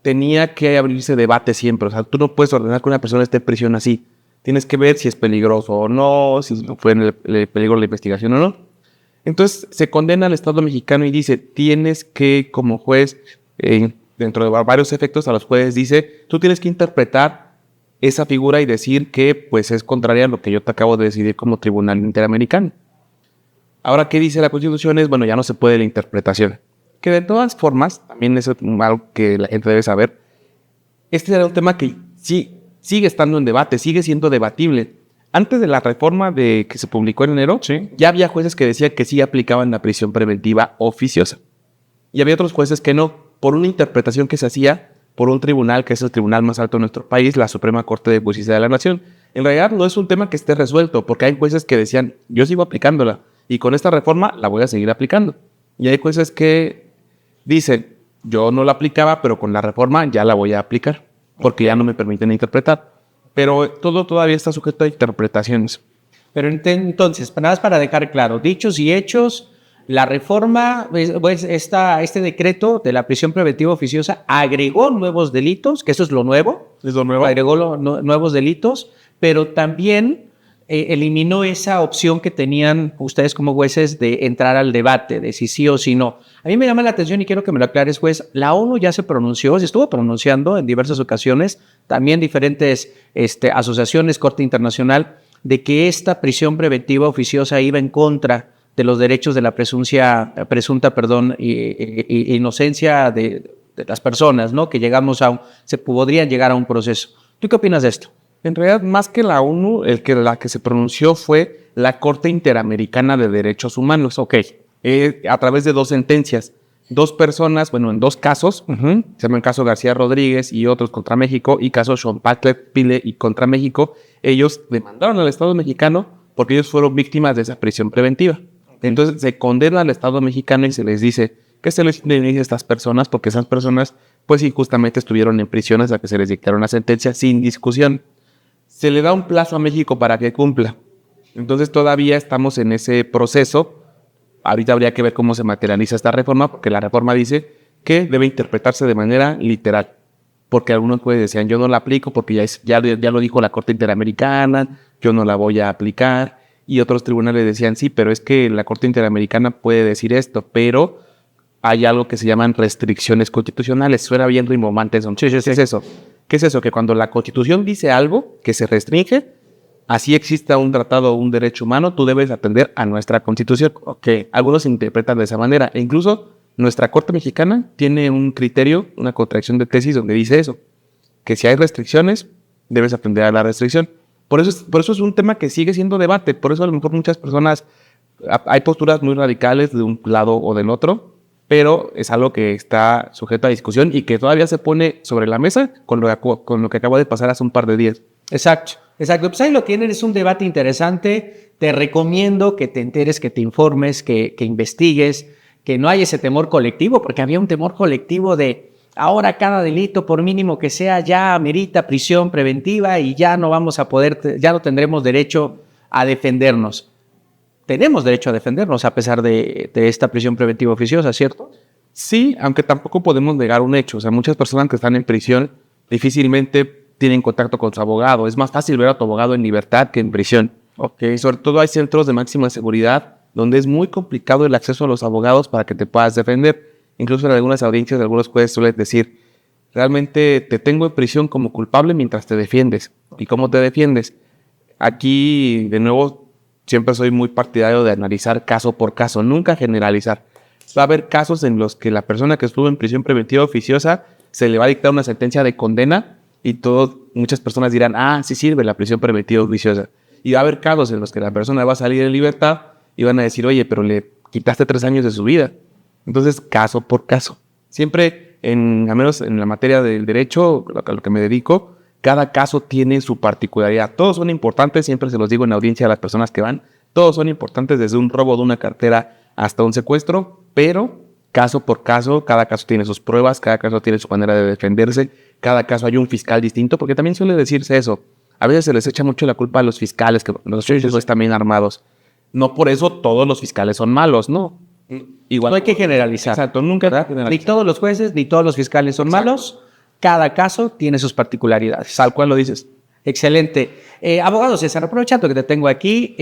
tenía que abrirse debate siempre. O sea, tú no puedes ordenar que una persona esté en prisión así. Tienes que ver si es peligroso o no, si fue en el peligro de la investigación o no. Entonces, se condena al Estado mexicano y dice, tienes que, como juez, dentro de varios efectos a los jueces, dice, tú tienes que interpretar esa figura y decir que pues es contraria a lo que yo te acabo de decidir como tribunal interamericano. Ahora, ¿qué dice la Constitución? Es, bueno, ya no se puede la interpretación. Que de todas formas, también es algo que la gente debe saber, este era un tema que sí, sigue estando en debate, sigue siendo debatible. Antes de la reforma que se publicó en enero, ya había jueces que decían que sí aplicaban la prisión preventiva oficiosa. Y había otros jueces que no, por una interpretación que se hacía por un tribunal, que es el tribunal más alto de nuestro país, la Suprema Corte de Justicia de la Nación. En realidad no es un tema que esté resuelto, porque hay jueces que decían, yo sigo aplicándola, y con esta reforma la voy a seguir aplicando. Y hay jueces que dicen, yo no la aplicaba, pero con la reforma ya la voy a aplicar, porque ya no me permiten interpretar. Pero todo todavía está sujeto a interpretaciones. Pero entonces, nada más para dejar claro, dichos y hechos, la reforma, pues este decreto de la prisión preventiva oficiosa agregó nuevos delitos, que eso es lo nuevo. ¿Es lo nuevo? Agregó nuevos delitos, pero también eliminó esa opción que tenían ustedes como jueces de entrar al debate, de si sí o si no. A mí me llama la atención y quiero que me lo aclares, juez. La ONU ya se pronunció, se estuvo pronunciando en diversas ocasiones, también diferentes asociaciones, Corte Internacional, de que esta prisión preventiva oficiosa iba en contra de los derechos de la presunta inocencia de las personas, ¿no? Que se podrían llegar a un proceso. ¿Tú qué opinas de esto? En realidad, más que la ONU, la que se pronunció fue la Corte Interamericana de Derechos Humanos. Ok. A través de 2 sentencias. 2 personas, bueno, en 2 casos, se llama el caso García Rodríguez y otros contra México, y caso Sean Patrick Pile y contra México, ellos demandaron al Estado mexicano porque ellos fueron víctimas de esa prisión preventiva. Entonces se condena al Estado mexicano y se les dice que se les indemnice a estas personas porque esas personas, pues injustamente estuvieron en prisión hasta que se les dictaron una sentencia sin discusión. Se le da un plazo a México para que cumpla. Entonces todavía estamos en ese proceso. Ahorita habría que ver cómo se materializa esta reforma, porque la reforma dice que debe interpretarse de manera literal. Porque algunos pues decían, yo no la aplico porque ya lo dijo la Corte Interamericana, yo no la voy a aplicar. Y otros tribunales decían, sí, pero es que la Corte Interamericana puede decir esto, pero hay algo que se llaman restricciones constitucionales. Suena bien rimbombante eso. ¿Qué es eso? ¿Qué es eso? Que cuando la Constitución dice algo que se restringe, así exista un tratado o un derecho humano, tú debes atender a nuestra Constitución. Okay. Algunos interpretan de esa manera. E incluso nuestra Corte Mexicana tiene un criterio, una contradicción de tesis donde dice eso, que si hay restricciones, debes atender a la restricción. Por eso es un tema que sigue siendo debate. Por eso a lo mejor muchas personas, hay posturas muy radicales de un lado o del otro, pero es algo que está sujeto a discusión y que todavía se pone sobre la mesa con lo que acaba de pasar hace un par de días. Exacto. Pues ahí lo tienen, es un debate interesante. Te recomiendo que te enteres, que te informes, que investigues, que no hay ese temor colectivo, porque había un temor colectivo de ahora cada delito, por mínimo que sea, ya amerita prisión preventiva y ya no vamos a poder, ya no tendremos derecho a defendernos. Tenemos derecho a defendernos a pesar de esta prisión preventiva oficiosa, ¿cierto? Sí, aunque tampoco podemos negar un hecho. O sea, muchas personas que están en prisión difícilmente tienen contacto con su abogado. Es más fácil ver a tu abogado en libertad que en prisión. Okay. Sobre todo hay centros de máxima seguridad donde es muy complicado el acceso a los abogados para que te puedas defender. Incluso en algunas audiencias de algunos jueces suelen decir, realmente te tengo en prisión como culpable mientras te defiendes. ¿Y cómo te defiendes? Aquí, de nuevo, siempre soy muy partidario de analizar caso por caso, nunca generalizar. Va a haber casos en los que la persona que estuvo en prisión preventiva oficiosa se le va a dictar una sentencia de condena y muchas personas dirán, sí sirve la prisión preventiva oficiosa. Y va a haber casos en los que la persona va a salir en libertad y van a decir, oye, pero le quitaste 3 años de su vida. Entonces, caso por caso. Siempre, al menos en la materia del derecho, a lo que me dedico, cada caso tiene su particularidad. Todos son importantes, siempre se los digo en audiencia a las personas que van, todos son importantes desde un robo de una cartera hasta un secuestro, pero caso por caso, cada caso tiene sus pruebas, cada caso tiene su manera de defenderse, cada caso hay un fiscal distinto, porque también suele decirse eso. A veces se les echa mucho la culpa a los fiscales, que los fiscales están bien armados. No por eso todos los fiscales son malos, ¿no? Igual no hay que generalizar. Exacto, nunca. Ni todos los jueces ni todos los fiscales son malos. Cada caso tiene sus particularidades. Tal cual lo dices. Excelente. Abogado César, aprovechando que te tengo aquí,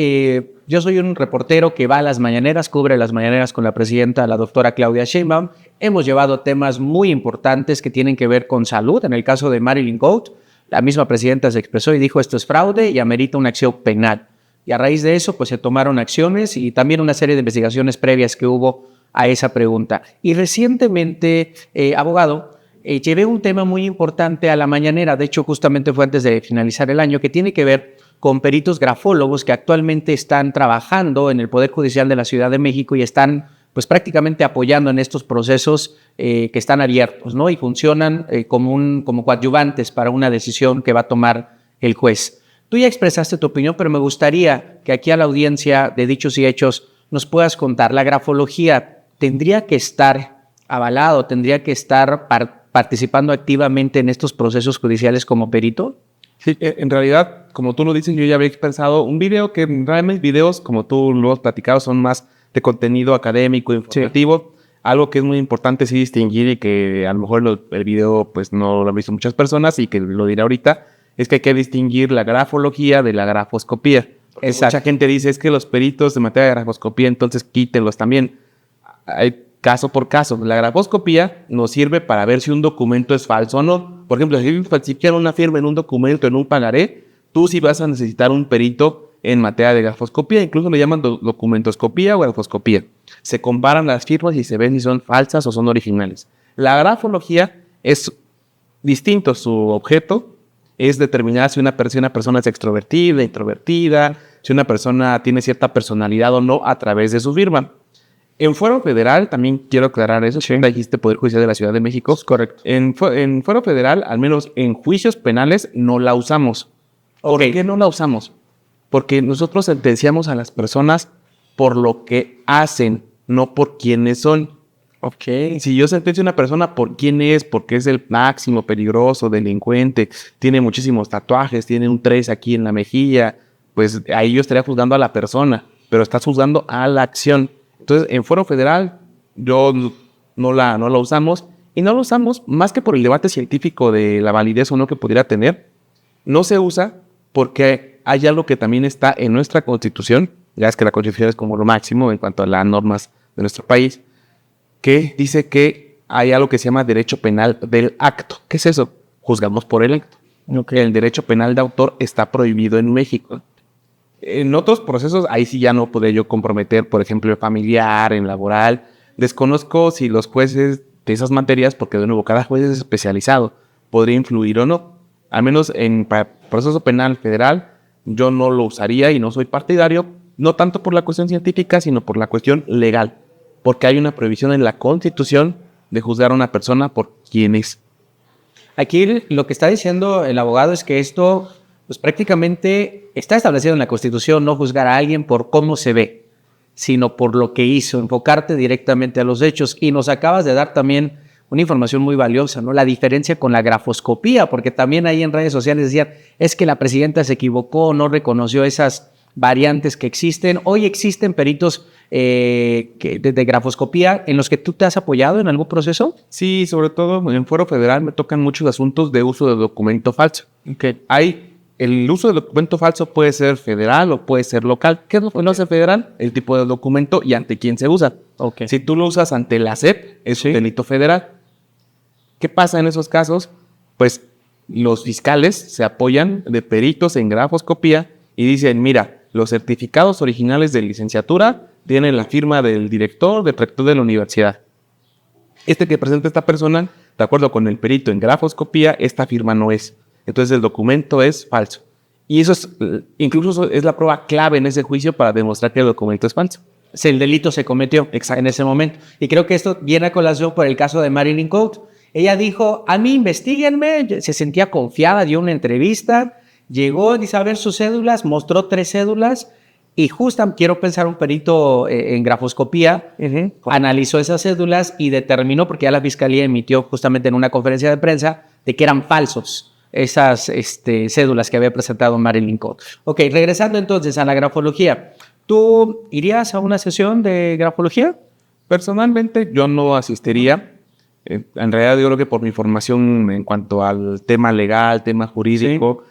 yo soy un reportero que va a las mañaneras, cubre las mañaneras con la presidenta, la doctora Claudia Sheinbaum. Hemos llevado temas muy importantes que tienen que ver con salud. En el caso de Marilyn Goat, la misma presidenta se expresó y dijo esto es fraude y amerita una acción penal. Y a raíz de eso, pues se tomaron acciones y también una serie de investigaciones previas que hubo a esa pregunta. Y recientemente, abogado, llevé un tema muy importante a la mañanera, de hecho justamente fue antes de finalizar el año, que tiene que ver con peritos grafólogos que actualmente están trabajando en el Poder Judicial de la Ciudad de México y están pues prácticamente apoyando en estos procesos que están abiertos, ¿no? Y funcionan como coadyuvantes para una decisión que va a tomar el juez. Tú ya expresaste tu opinión, pero me gustaría que aquí a la audiencia de Dichos y Hechos nos puedas contar, ¿la grafología tendría que estar avalado, tendría que estar participando activamente en estos procesos judiciales como perito? Sí, en realidad, como tú lo dices, yo ya había expresado un video que realmente videos, como tú lo has platicado, son más de contenido académico, informativo. Sí. Algo que es muy importante sí distinguir y que a lo mejor el video pues no lo han visto muchas personas y que lo diré ahorita, es que hay que distinguir la grafología de la grafoscopía. Mucha gente dice, es que los peritos de materia de grafoscopía, entonces quítenlos también. Hay caso por caso. La grafoscopía nos sirve para ver si un documento es falso o no. Por ejemplo, si falsifican una firma en un documento, en un pagaré, tú sí vas a necesitar un perito en materia de grafoscopía. Incluso le llaman documentoscopía o grafoscopía. Se comparan las firmas y se ven si son falsas o son originales. La grafología es distinto. Su objeto es determinar si una persona es extrovertida, introvertida, si una persona tiene cierta personalidad o no a través de su firma. En Fuero Federal, también quiero aclarar eso, sí. Dijiste Poder Judicial de la Ciudad de México. Es correcto. En Fuero Federal, al menos en juicios penales, no la usamos. ¿Por qué no la usamos? Porque nosotros sentenciamos a las personas por lo que hacen, no por quiénes son. Si yo sentencio a una persona por quién es, porque es el máximo peligroso, delincuente, tiene muchísimos tatuajes, tiene un 3 aquí en la mejilla, pues ahí yo estaría juzgando a la persona, pero estás juzgando a la acción. Entonces, en Fuero Federal, yo no la usamos, y no la usamos más que por el debate científico de la validez o no que pudiera tener. No se usa porque hay algo que también está en nuestra Constitución, ya es que la Constitución es como lo máximo en cuanto a las normas de nuestro país, que dice que hay algo que se llama derecho penal del acto. ¿Qué es eso? Juzgamos por el acto. El derecho penal de autor está prohibido en México. En otros procesos, ahí sí ya no podría yo comprometer, por ejemplo, el familiar, en laboral. Desconozco si los jueces de esas materias, porque de nuevo, cada juez es especializado, podría influir o no. Al menos en proceso penal federal, yo no lo usaría y no soy partidario, no tanto por la cuestión científica, sino por la cuestión legal. Porque hay una prohibición en la Constitución de juzgar a una persona por quién es. Aquí lo que está diciendo el abogado es que esto, pues prácticamente está establecido en la Constitución, no juzgar a alguien por cómo se ve, sino por lo que hizo, enfocarte directamente a los hechos. Y nos acabas de dar también una información muy valiosa, ¿no? La diferencia con la grafoscopía, porque también ahí en redes sociales decían, es que la presidenta se equivocó, no reconoció esas variantes que existen. Hoy existen peritos de grafoscopía en los que tú te has apoyado en algún proceso. Sí, sobre todo en Fuero Federal me tocan muchos asuntos de uso de documento falso. El uso de documento falso puede ser federal o puede ser local. ¿Qué no es federal? El tipo de documento y ante quién se usa. Si tú lo usas ante la SEP, es un delito federal. ¿Qué pasa en esos casos? Pues los fiscales se apoyan de peritos en grafoscopía y dicen, mira, los certificados originales de licenciatura tienen la firma del director, del rector de la universidad. Que presenta esta persona, de acuerdo con el perito en grafoscopía, esta firma no es. Entonces el documento es falso. Y eso incluso es la prueba clave en ese juicio para demostrar que el documento es falso. El delito se cometió en ese momento. Y creo que esto viene a colación por el caso de Marilyn Coate. Ella dijo, a mí investíguenme, se sentía confiada, dio una entrevista, llegó, dice a ver sus cédulas, mostró 3 cédulas y justo quiero pensar un perito en grafoscopía, analizó esas cédulas y determinó, porque ya la fiscalía emitió justamente en una conferencia de prensa, de que eran falsos esas cédulas que había presentado Marilyn Coate. Ok, regresando entonces a la grafología, ¿tú irías a una sesión de grafología? Personalmente yo no asistiría. En realidad yo creo que por mi formación en cuanto al tema legal, tema jurídico,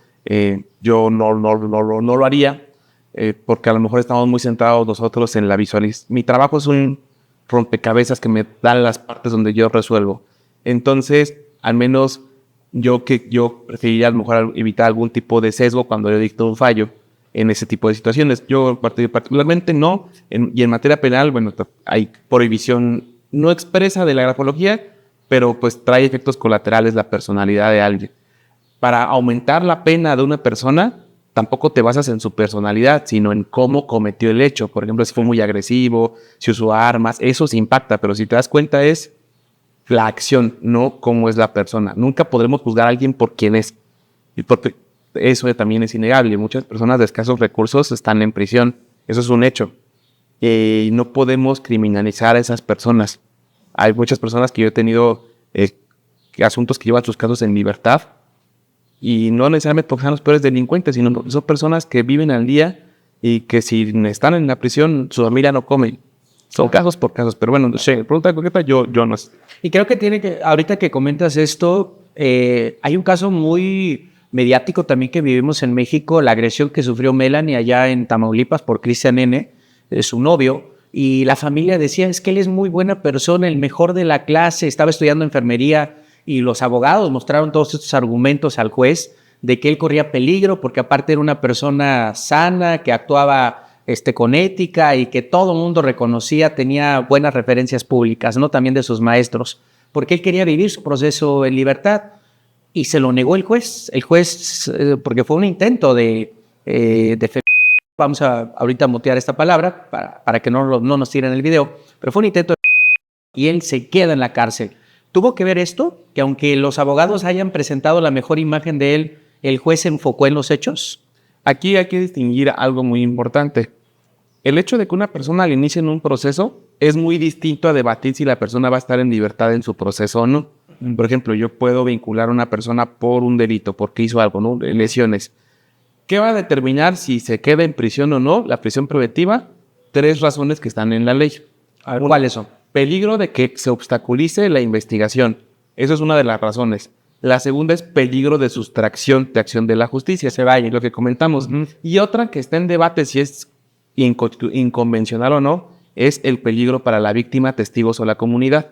yo no lo haría, porque a lo mejor estamos muy centrados nosotros en la visualización. Mi trabajo es un rompecabezas que me dan las partes donde yo resuelvo. Entonces, al menos yo preferiría a lo mejor evitar algún tipo de sesgo cuando yo dicto un fallo en ese tipo de situaciones. Yo particularmente no, y en materia penal, bueno, hay prohibición no expresa de la grafología, pero pues trae efectos colaterales la personalidad de alguien. Para aumentar la pena de una persona, tampoco te basas en su personalidad, sino en cómo cometió el hecho. Por ejemplo, si fue muy agresivo, si usó armas, eso se impacta, pero si te das cuenta es la acción, no cómo es la persona. Nunca podremos juzgar a alguien por quién es. Y porque eso también es innegable. Muchas personas de escasos recursos están en prisión. Eso es un hecho. Y no podemos criminalizar a esas personas. Hay muchas personas que yo he tenido asuntos que llevan sus casos en libertad Y no necesariamente porque sean los peores delincuentes, sino porque son personas que viven al día y que si están en la prisión, su familia no come. Son casos por casos, pero bueno, pregunta concreta, yo no sé. Y creo que ahorita que comentas esto, hay un caso muy mediático también que vivimos en México, la agresión que sufrió Melanie allá en Tamaulipas por Cristian N., su novio, y la familia decía, es que él es muy buena persona, el mejor de la clase, estaba estudiando enfermería, y los abogados mostraron todos estos argumentos al juez de que él corría peligro porque aparte era una persona sana, que actuaba con ética y que todo el mundo reconocía, tenía buenas referencias públicas, ¿no? También de sus maestros, porque él quería vivir su proceso en libertad y se lo negó el juez. El juez, porque fue un intento de vamos a ahorita mutear esta palabra para que no nos tiren el video, pero fue un intento y él se queda en la cárcel. ¿Tuvo que ver esto? Que aunque los abogados hayan presentado la mejor imagen de él, ¿el juez se enfocó en los hechos? Aquí hay que distinguir algo muy importante. El hecho de que una persona al inicio en un proceso es muy distinto a debatir si la persona va a estar en libertad en su proceso o no. Por ejemplo, yo puedo vincular a una persona por un delito, porque hizo algo, ¿no? Lesiones. ¿Qué va a determinar si se queda en prisión o no? La prisión preventiva, 3 razones que están en la ley. A ver, ¿cuáles son? Peligro de que se obstaculice la investigación. Eso es una de las razones. La segunda es peligro de sustracción de acción de la justicia. Se vaya, lo que comentamos. Y otra que está en debate si es inconvencional o no, es el peligro para la víctima, testigos o la comunidad.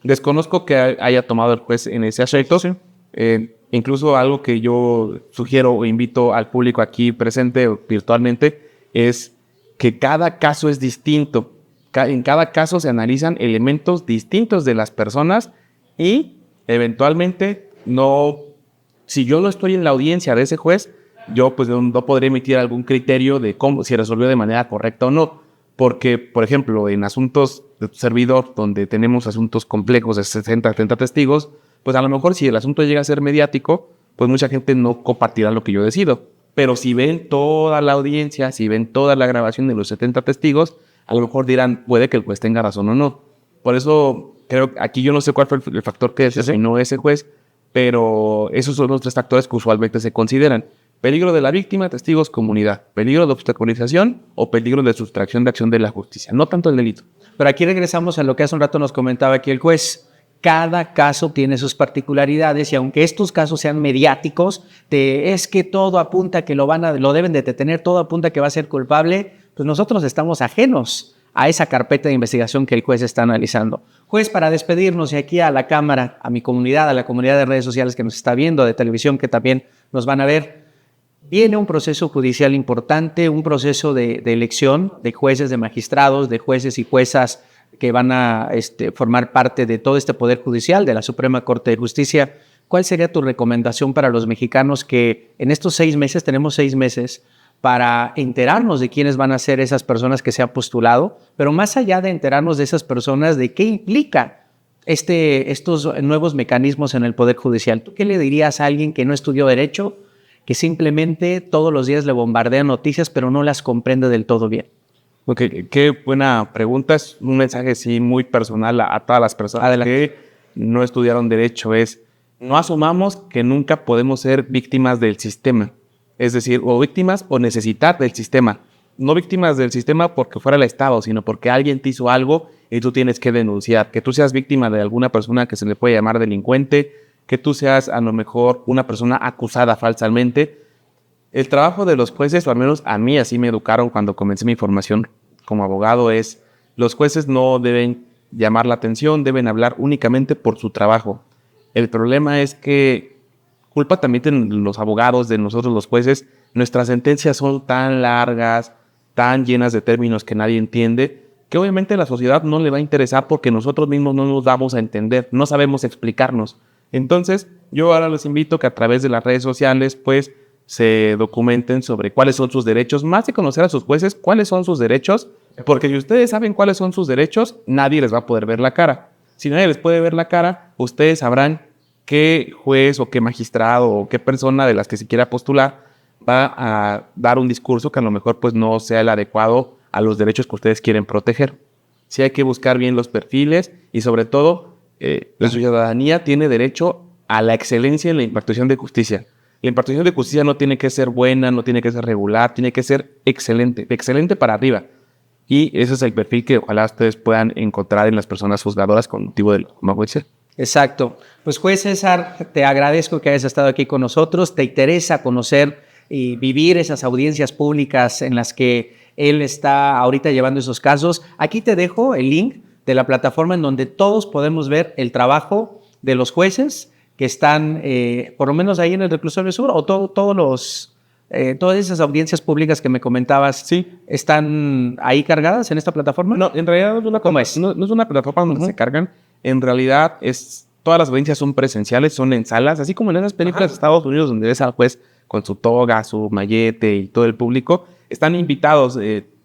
Desconozco que haya tomado el juez en ese aspecto. Sí. Incluso algo que yo sugiero o invito al público aquí presente virtualmente es que cada caso es distinto. En cada caso se analizan elementos distintos de las personas y eventualmente si yo no estoy en la audiencia de ese juez, yo pues no podré emitir algún criterio de si resolvió de manera correcta o no. Porque, por ejemplo, en asuntos de tu servidor, donde tenemos asuntos complejos de 60, 70 testigos, pues a lo mejor si el asunto llega a ser mediático, pues mucha gente no compartirá lo que yo decido. Pero si ven toda la audiencia, si ven toda la grabación de los 70 testigos, a lo mejor dirán, puede que el juez tenga razón o no. Por eso, creo que aquí yo no sé cuál fue el factor que determinó ese juez, pero esos son los 3 factores que usualmente se consideran. Peligro de la víctima, testigos, comunidad. Peligro de obstaculización o peligro de sustracción de acción de la justicia. No tanto el delito. Pero aquí regresamos a lo que hace un rato nos comentaba aquí el juez. Cada caso tiene sus particularidades y aunque estos casos sean mediáticos, es que todo apunta que lo deben de detener, todo apunta que va a ser culpable, pues nosotros estamos ajenos a esa carpeta de investigación que el juez está analizando. Juez, para despedirnos de aquí a la cámara, a mi comunidad, a la comunidad de redes sociales que nos está viendo, de televisión que también nos van a ver, viene un proceso judicial importante, un proceso de elección de jueces, de magistrados, de jueces y juezas que van a formar parte de todo este Poder Judicial, de la Suprema Corte de Justicia. ¿Cuál sería tu recomendación para los mexicanos que en estos 6 meses, tenemos 6 meses, para enterarnos de quiénes van a ser esas personas que se han postulado, pero más allá de enterarnos de esas personas, de qué implica estos nuevos mecanismos en el Poder Judicial? ¿Tú qué le dirías a alguien que no estudió Derecho, que simplemente todos los días le bombardean noticias, pero no las comprende del todo bien? Ok, qué buena pregunta. Es un mensaje sí muy personal a todas las personas que no estudiaron Derecho. No asumamos que nunca podemos ser víctimas del sistema. Es decir, o víctimas o necesitar del sistema. No víctimas del sistema porque fuera el Estado, sino porque alguien te hizo algo y tú tienes que denunciar. Que tú seas víctima de alguna persona que se le puede llamar delincuente, que tú seas a lo mejor una persona acusada falsamente. El trabajo de los jueces, o al menos a mí así me educaron cuando comencé mi formación como abogado, los jueces no deben llamar la atención, deben hablar únicamente por su trabajo. El problema es que culpa también de los abogados, de nosotros los jueces, nuestras sentencias son tan largas, tan llenas de términos que nadie entiende, que obviamente a la sociedad no le va a interesar porque nosotros mismos no nos damos a entender, no sabemos explicarnos. Entonces, yo ahora les invito que a través de las redes sociales, pues, se documenten sobre cuáles son sus derechos, más de conocer a sus jueces, cuáles son sus derechos, porque si ustedes saben cuáles son sus derechos, nadie les va a poder ver la cara. Si nadie les puede ver la cara, ustedes sabrán qué juez o qué magistrado o qué persona de las que se quiera postular va a dar un discurso que a lo mejor pues no sea el adecuado a los derechos que ustedes quieren proteger. Sí hay que buscar bien los perfiles y sobre todo la ciudadanía tiene derecho a la excelencia en la impartición de justicia. La impartición de justicia no tiene que ser buena, no tiene que ser regular, tiene que ser excelente, excelente para arriba. Y ese es el perfil que ojalá ustedes puedan encontrar en las personas juzgadoras con motivo del juicio. Exacto. Pues juez César, te agradezco que hayas estado aquí con nosotros. Te interesa conocer y vivir esas audiencias públicas en las que él está ahorita llevando esos casos. Aquí te dejo el link de la plataforma en donde todos podemos ver el trabajo de los jueces que están, por lo menos ahí en el Reclusorio Sur, o todas esas audiencias públicas que me comentabas, sí, ¿están ahí cargadas en esta plataforma? No, en realidad ¿Cómo es? No es una plataforma donde se cargan. En realidad, todas las audiencias son presenciales, son en salas, así como en esas películas de Estados Unidos donde ves al juez con su toga, su mallete y todo el público. Están invitados,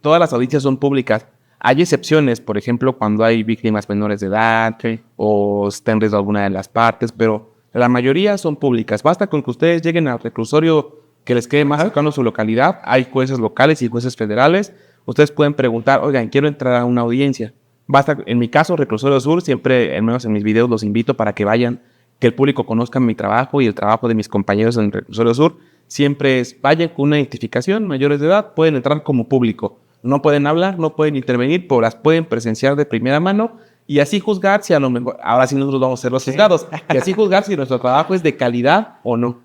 todas las audiencias son públicas. Hay excepciones, por ejemplo, cuando hay víctimas menores de edad o está en riesgo alguna de las partes, pero la mayoría son públicas. Basta con que ustedes lleguen al reclusorio que les quede más cercano a su localidad. Hay jueces locales y jueces federales. Ustedes pueden preguntar, oigan, quiero entrar a una audiencia. Basta, en mi caso, Reclusorio Sur, siempre, al menos en mis videos, los invito para que vayan, que el público conozca mi trabajo y el trabajo de mis compañeros en Reclusorio Sur. Siempre vayan con una identificación, mayores de edad, pueden entrar como público. No pueden hablar, no pueden intervenir, pero las pueden presenciar de primera mano y así juzgar si a lo mejor, ahora sí nosotros vamos a ser los juzgados, y así juzgar si nuestro trabajo es de calidad o no.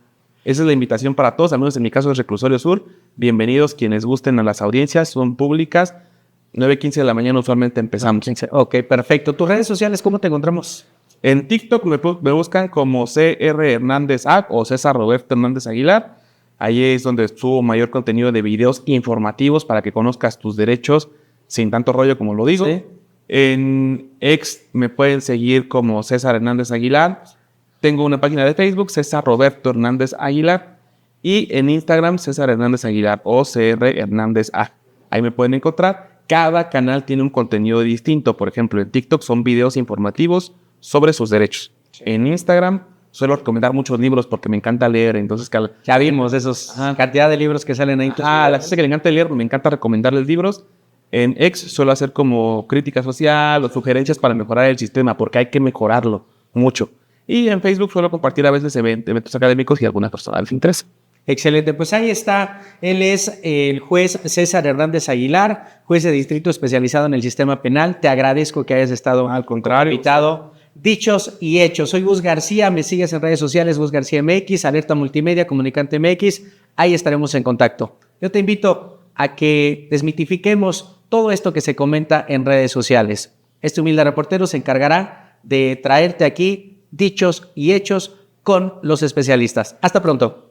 Esa es la invitación para todos, al menos en mi caso es Reclusorio Sur. Bienvenidos quienes gusten a las audiencias, son públicas. 9:15 de la mañana usualmente empezamos. Ok, perfecto. ¿Tus redes sociales cómo te encontramos? En TikTok me buscan como CR Hernández Ag o César Roberto Hernández Aguilar. Ahí es donde subo mayor contenido de videos informativos para que conozcas tus derechos sin tanto rollo como lo digo. Sí. En X me pueden seguir como César Hernández Aguilar. Tengo una página de Facebook, César Roberto Hernández Aguilar. Y en Instagram, César Hernández Aguilar o CR Hernández A. Ahí me pueden encontrar. Cada canal tiene un contenido distinto. Por ejemplo, en TikTok son videos informativos sobre sus derechos. Sí. En Instagram suelo recomendar muchos libros porque me encanta leer. Entonces, ya vimos esos cantidad de libros que salen ahí. A la gente que le encanta leer, me encanta recomendarles libros. En X suelo hacer como crítica social o sugerencias para mejorar el sistema porque hay que mejorarlo mucho. Y en Facebook suelo compartir a veces eventos académicos y alguna persona les interesa. Excelente, pues ahí está. Él es el juez César Hernández Aguilar, juez de distrito especializado en el sistema penal. Te agradezco que hayas estado al contrario invitado. Dichos y hechos. Soy Gus García, me sigues en redes sociales, Gus García MX, Alerta Multimedia, Comunicante MX. Ahí estaremos en contacto. Yo te invito a que desmitifiquemos todo esto que se comenta en redes sociales. Este humilde reportero se encargará de traerte aquí dichos y hechos con los especialistas. Hasta pronto.